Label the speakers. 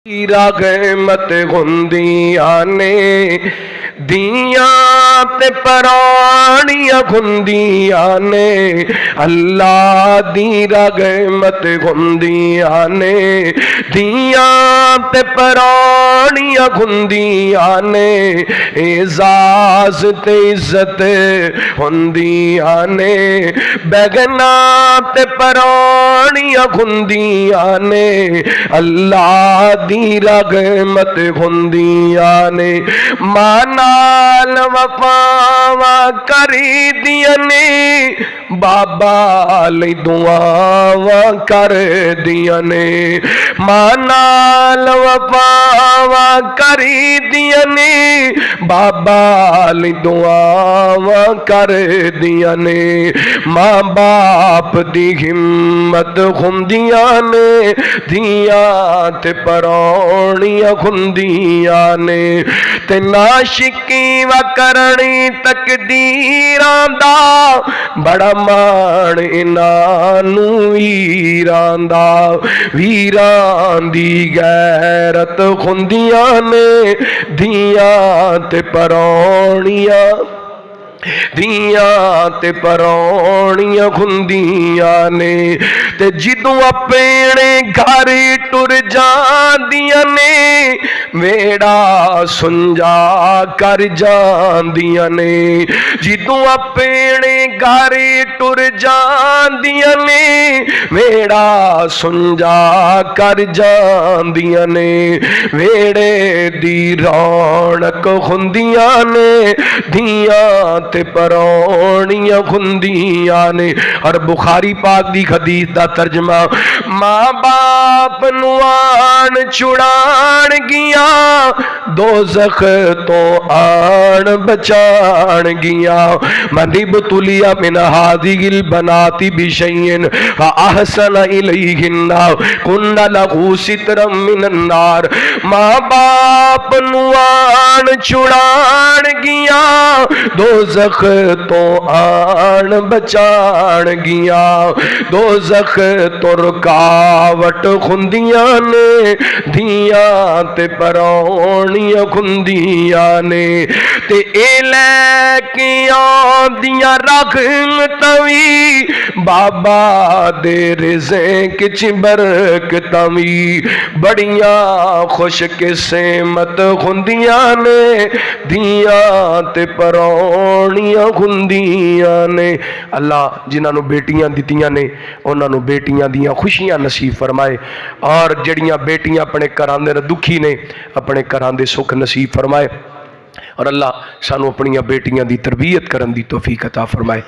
Speaker 1: रहमत हुंदियां ने दियां ते पराणियां हुंदियां ने, अल्लाह दी रहमत हुंदियां ने दियां ते पराणियां हुंदियां ने, एजाज ते इज्जत हुंदियां ने बेगना ते पराणियां हुंदियां ने, अल्लाह दी रहमत हुंदियां ने। मां नाल वफावा करी दियां ने, बाबा लई दुआवां कर दियां ने। मां नाल वफावा करी दियां ने, बाबा लई दुआवां कर दियां ने। मां बाप दी हिम्मत हुंदियां ने दियां ते पराणियां हुंदियां ने, ते नाशिकी व करनी तकदीरां दा बड़ा मान इन्हां नू वीरां दा। वीरां दी गैरत हुंदियां ने दियां ते पराणियां दियां ते पराणियां हुंदियां ने, ते जिदों अपने घर टुर जांदियां ने वेड़ा सुंजा कर जांदियां ने। जिदों अपने घर टुर जांदियां ने वेड़ा सुंजा कर जांदियां ने। वेड़े दी रौनक हुंदियां ने दियां ते पराणियां हुंदियां ने। और बुखारी पाक दी हदीस दा तर्जमा, मां बाप नू आन छुड़ान गिया दोज़ख तो आन बचान गिया। मनिब तुलिया मिन हादिगिल बनाती बिशैइन व अहसन इलैहिन्ना कुन्ना लहू सित्रम मिनन नार। मां बाप नू आन छुड़ान गिया दोज़ख तो आन बचान गिया। दोज़ख तो रुकावट हुंदियां ने दियां ते पराणियां हुंदियां ने, ते ए लैके आंदियां रहमतां वी बाबा दे रिज़्क़ च बरकतां वी। बड़ियां खुश किस्मत हुंदियां ने दियां ते पराणियां हुंदियां ने। अल्लाह जिन्हां नू बेटियां दित्तियां ने उन्हां नू बेटियां दियां खुशियां नसीब फरमाए, और जड़ियां बेटियां अपने घरां दे दुखी ने अपने घरां दे सुख नसीब फरमाए, और अल्लाह सानू अपनियां बेटियां दी तरबियत करन दी तौफीक अता फरमाए।